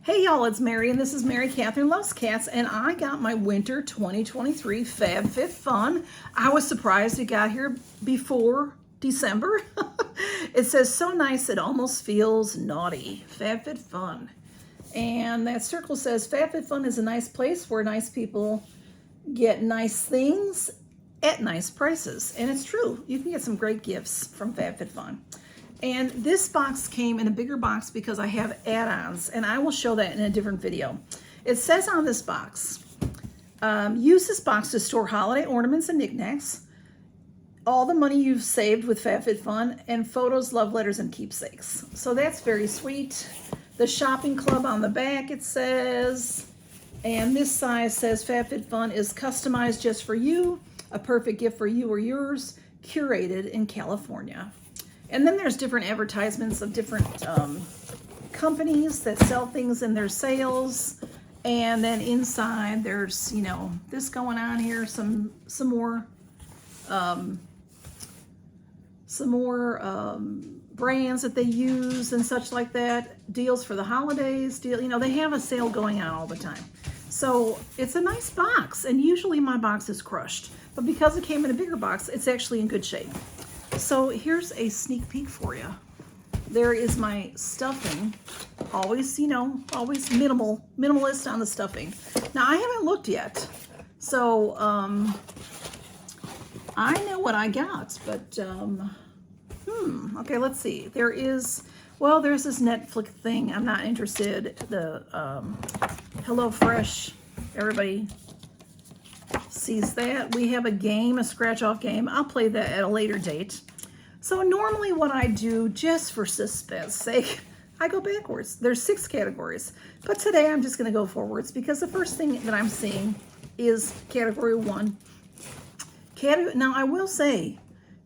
Hey y'all, it's Mary, and this is Mary Catherine Loves Cats, and I got my winter 2023 Fab Fit Fun. I was surprised it got here before December. It says, so nice it almost feels naughty. Fab Fit Fun. And that circle says, Fab Fit Fun is a nice place where nice people get nice things at nice prices. And it's true. You can get some great gifts from Fab Fit Fun. And this box came in a bigger box because I have add-ons, and I will show that in a different video. It says on this box, use this box to store holiday ornaments and knickknacks, all the money you've saved with Fab Fit Fun, and photos, love letters, and keepsakes. So that's very sweet. The shopping club on the back, it says, and this size says Fab Fit Fun is customized just for you, a perfect gift for you or yours, curated in California. And then there's different advertisements of different companies that sell things in their sales. And then inside there's, you know, this going on here, some more brands that they use and such like that. Deals for the holidays, you know, they have a sale going on all the time. So it's a nice box, and usually my box is crushed. But because it came in a bigger box, it's actually in good shape. So here's a sneak peek for you. There is my stuffing. Always, you know, always minimalist on the stuffing. Now I haven't looked yet, so I know what I got, but okay, let's see. There is, well, there's this Netflix thing. I'm not interested. The HelloFresh. Everybody sees that. We have a game, a scratch-off game. I'll play that at a later date. So normally what I do, just for suspense sake, I go backwards. There's 6 categories, but today I'm just going to go forwards because the first thing that I'm seeing is category 1. Now I will say,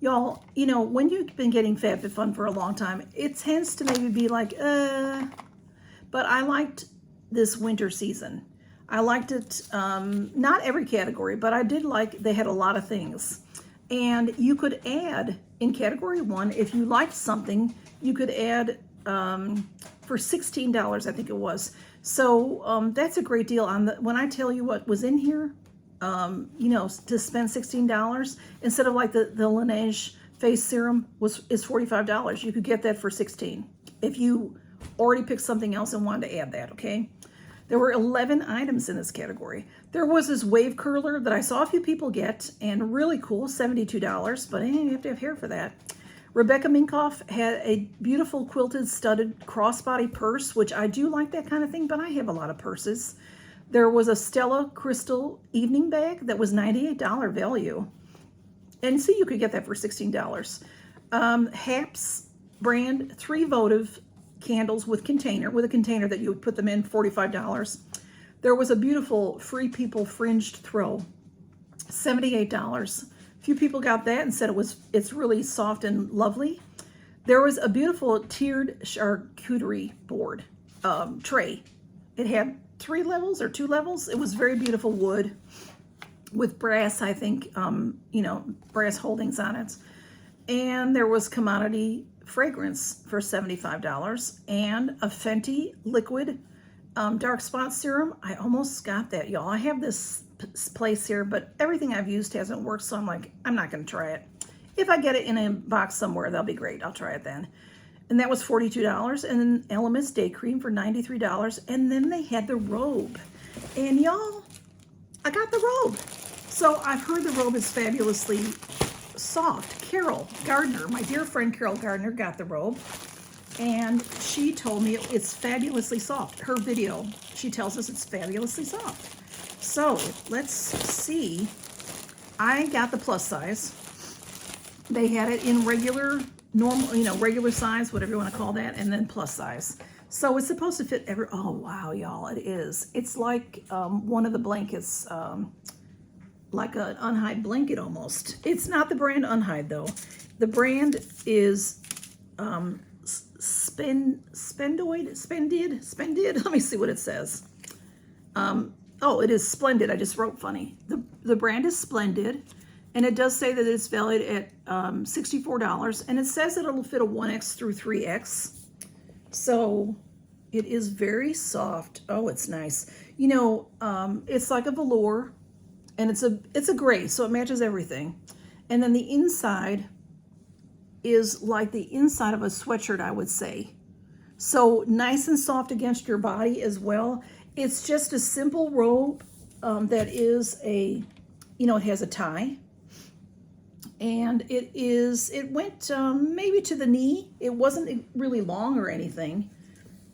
y'all, you know, when you've been getting Fab Fit Fun for a long time, it tends to maybe be like, but I liked this winter season. I liked it, not every category, but I did like, they had a lot of things. And you could add, in category 1, if you liked something, you could add for $16, I think it was. So that's a great deal. When I tell you what was in here, you know, to spend $16, instead of like the Laneige face serum is $45. You could get that for $16 if you already picked something else and wanted to add that, okay? There were 11 items in this category. There was this wave curler that I saw a few people get, and really cool, $72, but you have to have hair for that. Rebecca Minkoff had a beautiful quilted studded crossbody purse, which I do like that kind of thing, but I have a lot of purses. There was a Stella Crystal evening bag that was $98 value. And see, you could get that for $16. Haps brand 3 votive candles with a container that you would put them in, $45. There was a beautiful Free People fringed throw, $78. A few people got that and said it's really soft and lovely. There was a beautiful tiered charcuterie board tray. It had 3 levels or 2 levels. It was very beautiful wood with brass, I think, you know, brass holdings on it. And there was commodity fragrance for $75 and a Fenty liquid dark spot serum. I almost got that, y'all. I have this place here, but everything I've used hasn't worked, so I'm like, I'm not going to try it. If I get it in a box somewhere, that'll be great. I'll try it then. And that was $42. And then Elemis Day Cream for $93. And then they had the robe. And y'all, I got the robe. So I've heard the robe is fabulously soft. Carol Gardner, my dear friend Carol Gardner, got the robe, and she told me it's fabulously soft. Her video, she tells us it's fabulously soft. So let's see. I got the plus size. They had it in regular, normal, you know, regular size, whatever you want to call that, and then plus size. So it's supposed to fit every, oh wow, y'all, it is. It's like one of the blankets, like an Unhide blanket almost. It's not the brand Unhide though. The brand is Spendid. Let me see what it says. Oh, it is Splendid. I just wrote funny. The brand is Splendid, and it does say that it's valued at $64, and it says that it'll fit a 1X through 3X. So It is very soft. Oh, it's nice. You know, it's like a velour, and it's a gray, so it matches everything. And then the inside is like the inside of a sweatshirt, I would say. So nice and soft against your body as well. It's just a simple robe that is a, you know, it has a tie. And it went maybe to the knee. It wasn't really long or anything.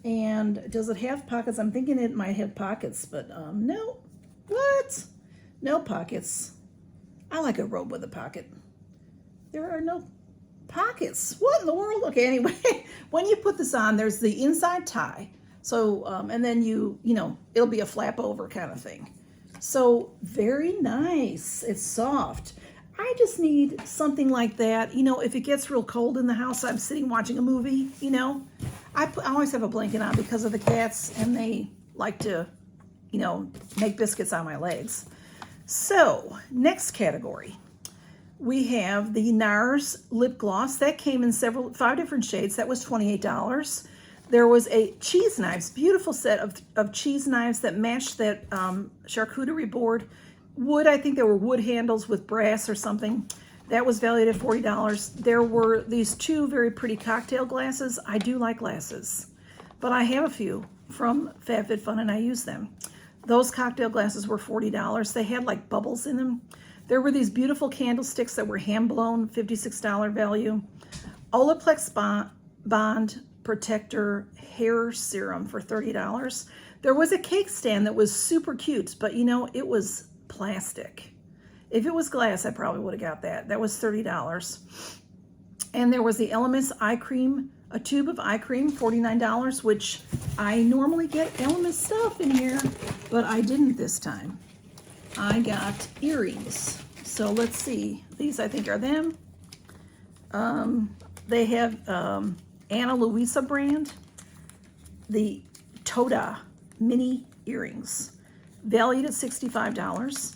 And does it have pockets? I'm thinking it might have pockets, but no. What? No pockets. I like a robe with a pocket. There are no pockets. What in the world? Okay, anyway, when you put this on, there's the inside tie. So, and then you know, it'll be a flap over kind of thing. So very nice. It's soft. I just need something like that. You know, if it gets real cold in the house, I'm sitting watching a movie, you know, I always have a blanket on because of the cats, and they like to, you know, make biscuits on my legs. So next category, we have the NARS lip gloss. That came in 5 different shades. That was $28. There was a cheese knives, beautiful set of cheese knives that matched that charcuterie board. Wood, I think there were wood handles with brass or something. That was valued at $40. There were these 2 very pretty cocktail glasses. I do like glasses, but I have a few from Fab Fit Fun and I use them. Those cocktail glasses were $40. They had like bubbles in them. There were these beautiful candlesticks that were hand blown, $56 value. Olaplex Bond Protector Hair Serum for $30. There was a cake stand that was super cute, but you know, it was plastic. If it was glass, I probably would have got that. That was $30. And there was the Elemis eye cream, a tube of eye cream, $49, which I normally get Elemis stuff in here, but I didn't this time. I got earrings. So let's see. These I think are them. They have Ana Luisa brand, the Toda mini earrings, valued at $65.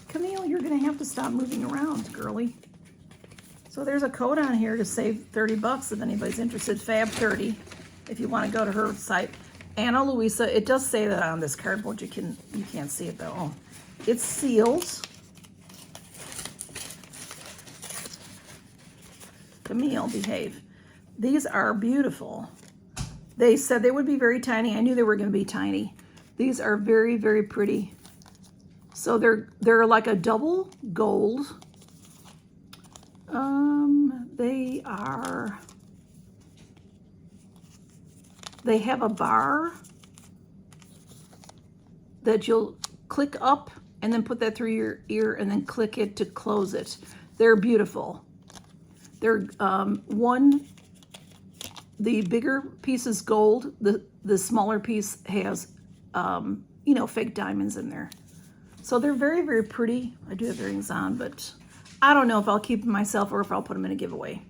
Camille, you're going to have to stop moving around, girly. So there's a code on here to save 30 bucks if anybody's interested. Fab30, if you want to go to her site. Ana Luisa, it does say that on this cardboard. You can't see it though. Oh, it's sealed. Camille, behave. These are beautiful. They said they would be very tiny. I knew they were going to be tiny. These are very, very pretty. So they're like a double gold. They have a bar that you'll click up and then put that through your ear and then click it to close it. They're beautiful. They're the bigger piece is gold. The smaller piece has you know, fake diamonds in there. So they're very, very pretty. I do have earrings on, but I don't know if I'll keep them myself or if I'll put them in a giveaway.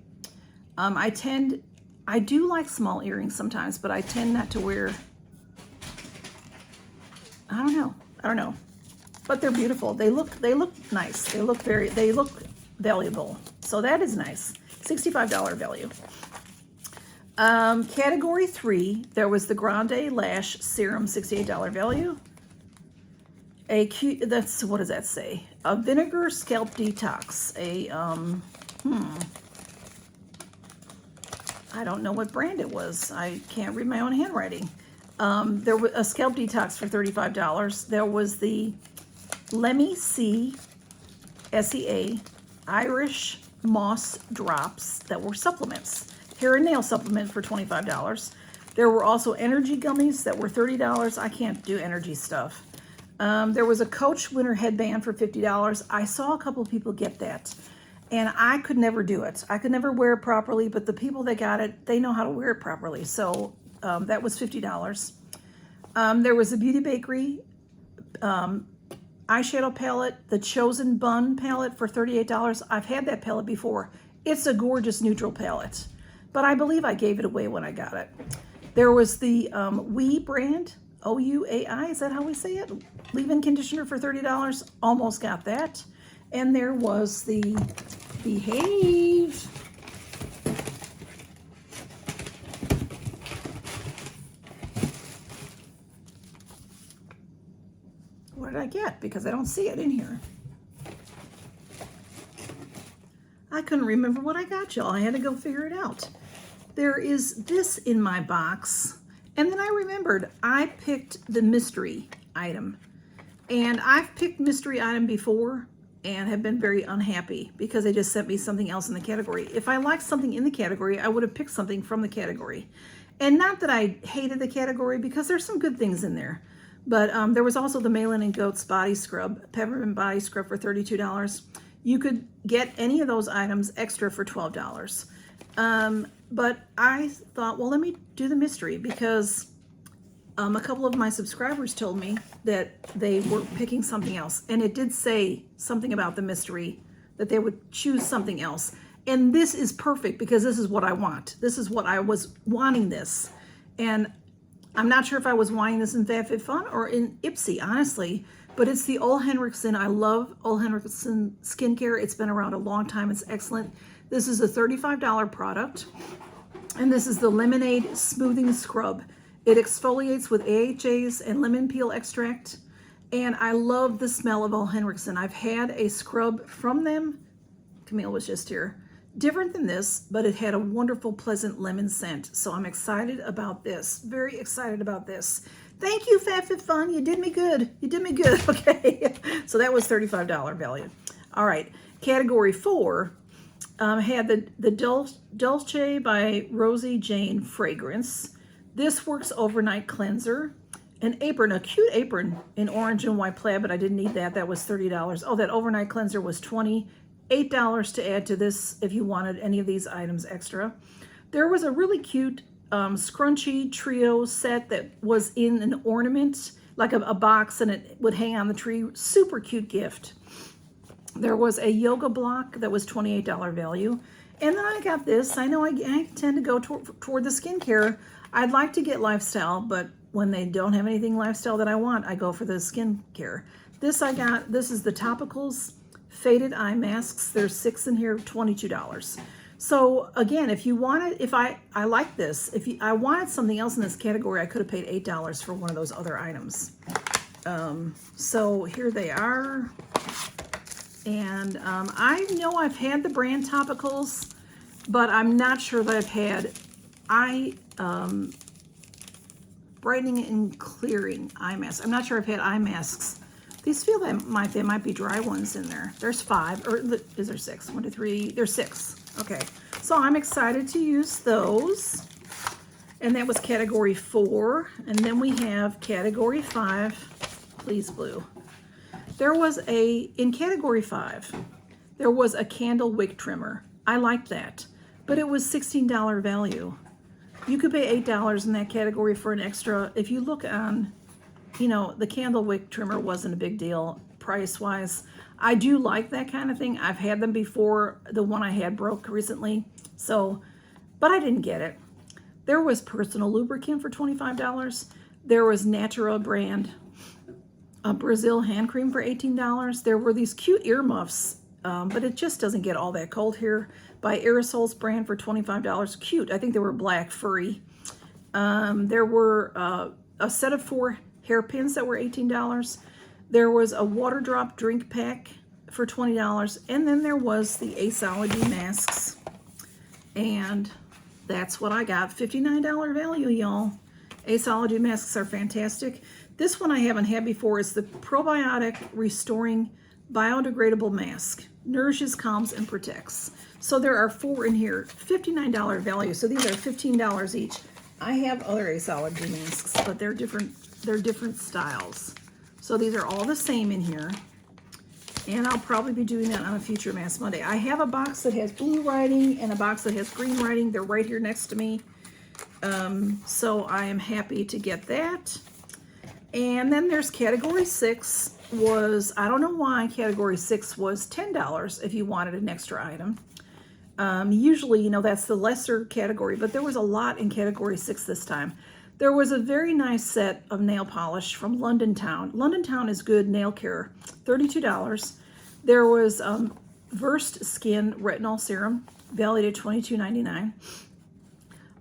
I do like small earrings sometimes, but I tend not to wear, I don't know. But they're beautiful. They look nice. They look valuable. So that is nice. $65 value. Category 3, there was the Grande Lash Serum, $68 value. What does that say? A vinegar scalp detox. I don't know what brand it was. I can't read my own handwriting. There was a scalp detox for $35. There was the Lemmy C SEA Irish Moss Drops that were supplements. Hair and nail supplement for $25. There were also energy gummies that were $30. I can't do energy stuff. There was a Coach winter headband for $50. I saw a couple of people get that, and I could never do it. I could never wear it properly, but the people that got it, they know how to wear it properly. So that was $50. There was a Beauty Bakery eyeshadow palette, the Chosen Bun palette for $38. I've had that palette before. It's a gorgeous neutral palette, but I believe I gave it away when I got it. There was the OUAI brand, OUAI, is that how we say it? Leave-in conditioner for $30. Almost got that. And there was the Behave what did I get? Because I don't see it in here. I couldn't remember what I got, y'all. I had to go figure it out. There is this in my box. And then I remembered I picked the mystery item. And I've picked mystery item before and have been very unhappy because they just sent me something else in the category. If I liked something in the category, I would have picked something from the category. And not that I hated the category, because there's some good things in there. But there was also the Malin and Goats body scrub, peppermint body scrub for $32. You could get any of those items extra for $12. But I thought, well, let me do the mystery, because a couple of my subscribers told me that they were picking something else. And it did say something about the mystery, that they would choose something else. And this is perfect, because this is what I want. This is what I was wanting this. And I'm not sure if I was wanting this in Fab Fit Fun or in Ipsy, honestly. But it's the Ole Henriksen. I love Ole Henriksen skincare. It's been around a long time. It's excellent. This is a $35 product. And this is the Lemonade Smoothing Scrub. It exfoliates with AHAs and lemon peel extract. And I love the smell of Ole Henriksen. I've had a scrub from them. Camille was just here. Different than this, but it had a wonderful, pleasant lemon scent. So I'm excited about this. Very excited about this. Thank you, Fab Fit Fun. You did me good. You did me good. Okay. So that was $35 value. All right. Category 4 had the Dolce by Rosie Jane fragrance. This Works Overnight Cleanser. An apron, a cute apron in orange and white plaid, but I didn't need that. That was $30. Oh, that overnight cleanser was $28 to add to this if you wanted any of these items extra. There was a really cute scrunchy trio set that was in an ornament, like a box, and it would hang on the tree. Super cute gift. There was a yoga block that was $28 value. And then I got this. I know I tend to go toward the skincare. I'd like to get lifestyle, but when they don't have anything lifestyle that I want, I go for the skincare. This I got. This is the Topicals Faded Eye Masks. There's 6 in here, $22. So again, if you wanted, if I like this, I wanted something else in this category, I could have paid $8 for one of those other items. So here they are. And I know I've had the brand Topicals, but I'm not sure that I've had brightening and clearing eye masks. I'm not sure I've had eye masks. These feel that they might be dry ones in there. There's 5, or is there 6? 1, 2, 3. There's 6. Okay, so I'm excited to use those. And that was category 4. And then we have category 5. Please, blue. There was in category 5, there was a candle wick trimmer. I liked that, but it was $16 value. You could pay $8 in that category for an extra. If you look on, the candle wick trimmer wasn't a big deal price-wise. I do like that kind of thing. I've had them before. The one I had broke recently, but I didn't get it. There was personal lubricant for $25. There was Natura brand Brazil hand cream for $18. There were these cute earmuffs, but it just doesn't get all that cold here, by Aerosols brand for $25. Cute. I think they were black, furry. There were a set of 4 hairpins that were $18. There was a water drop drink pack for $20. And then there was the Aceology masks. And that's what I got. $59 value, y'all. Aceology masks are fantastic. This one I haven't had before is the Probiotic Restoring Biodegradable Mask. Nourishes, calms, and protects. So there are 4 in here, $59 value. So these are $15 each. I have other Aceology masks, but they're different styles. So these are all the same in here. And I'll probably be doing that on a future Mask Monday. I have a box that has blue writing and a box that has green writing. They're right here next to me. So I am happy to get that. And then there's category 6 I don't know why category 6 was $10 if you wanted an extra item. Usually, that's the lesser category, but there was a lot in category 6 this time. There was a very nice set of nail polish from London Town. London Town is good nail care, $32. There was Versed Skin Retinol Serum, valued at $22.99.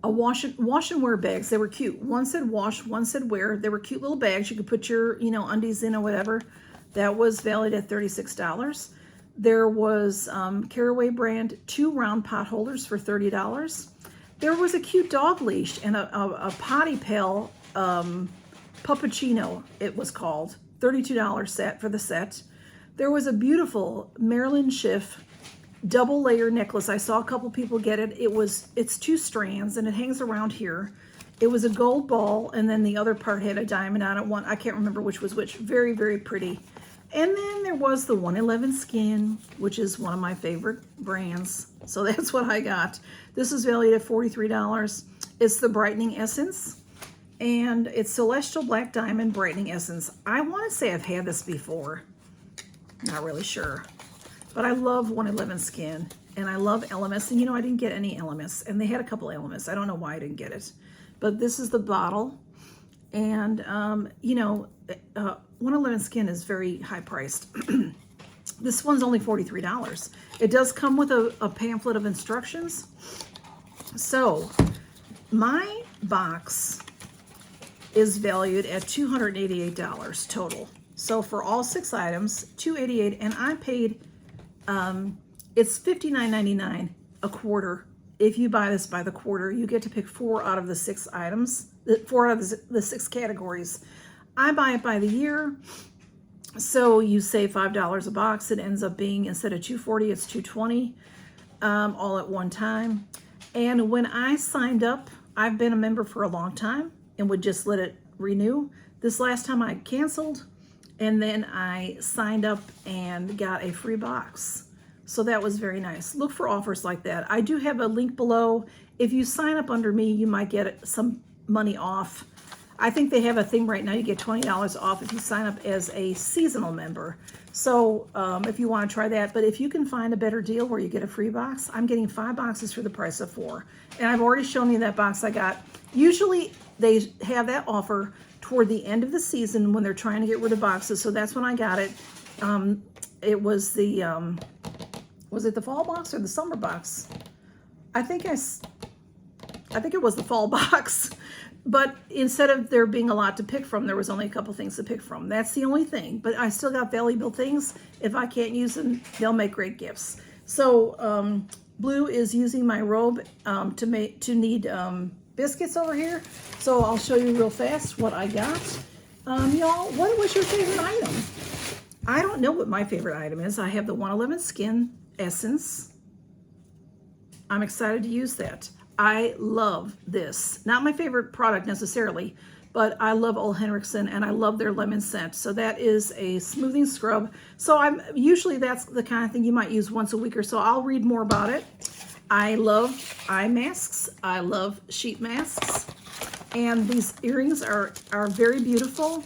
wash and wear bags. They were cute. One said wash, one said wear. They were cute little bags. You could put your, undies in or whatever. That was valued at $36. There was Caraway brand 2 round pot holders for $30. There was a cute dog leash and a potty pail puppuccino, it was called. $32 set for the set. There was a beautiful Marilyn Schiff double layer necklace. I saw a couple people get it. It's 2 strands and it hangs around here. It was a gold ball and then the other part had a diamond on it. I can't remember which was which. Very, very pretty. And then there was the 111 Skin, which is one of my favorite brands. So that's what I got. This is valued at $43. It's the Brightening Essence. And it's Celestial Black Diamond Brightening Essence. I want to say I've had this before. Not really sure. But I love 111 Skin. And I love LMS. And I didn't get any LMS. And they had a couple LMS. I don't know why I didn't get it. But this is the bottle. And, 111 Skin is very high priced. This one's only $43. It does come with a pamphlet of instructions. So my box is valued at $288 total. So for all 6 items, $288, and I paid, it's $59.99 a quarter. If you buy this by the quarter, you get to pick 4 out of the 6 items, 4 out of the 6 categories. I buy it by the year, so you save $5 a box. It ends up being, instead of $240, it's $220 all at one time. And when I signed up, I've been a member for a long time and would just let it renew. This last time I canceled, and then I signed up and got a free box. So that was very nice. Look for offers like that. I do have a link below. If you sign up under me, you might get some money off. I think they have a thing right now. You get $20 off if you sign up as a seasonal member. So if you want to try that, but if you can find a better deal where you get a free box, I'm getting 5 boxes for the price of 4. And I've already shown you that box I got. Usually they have that offer toward the end of the season when they're trying to get rid of boxes. So that's when I got it. It was was it the fall box or the summer box? I think it was the fall box. But instead of there being a lot to pick from, there was only a couple things to pick from. That's the only thing. But I still got valuable things. If I can't use them, they'll make great gifts. So Blue is using my robe to knead biscuits over here. So I'll show you real fast what I got. Y'all, what was your favorite item? I don't know what my favorite item is. I have the 111 Skin Essence. I'm excited to use that. I love this. Not my favorite product necessarily, but I love Ole Henriksen and I love their lemon scent. So that is a smoothing scrub. So usually that's the kind of thing you might use once a week or so. I'll read more about it. I love eye masks. I love sheet masks. And these earrings are very beautiful.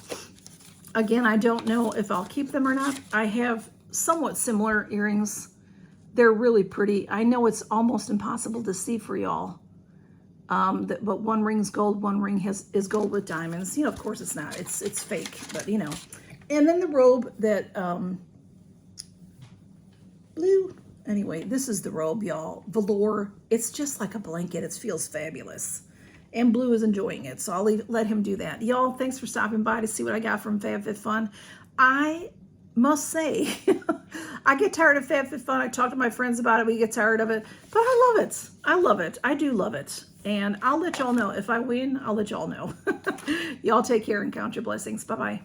Again, I don't know if I'll keep them or not. I have somewhat similar earrings. They're really pretty. I know it's almost impossible to see for y'all. But one ring's gold, one ring is gold with diamonds. Of course it's not. It's fake, but And then the robe that Blue. Anyway, this is the robe, y'all. Velour. It's just like a blanket. It feels fabulous. And Blue is enjoying it, so I'll let him do that. Y'all, thanks for stopping by to see what I got from Fab Fit Fun. I must say, I get tired of Fab Fit Fun. I talk to my friends about it. We get tired of it. But I love it. I love it. I do love it. And I'll let y'all know. If I win, I'll let y'all know. Y'all take care and count your blessings. Bye-bye.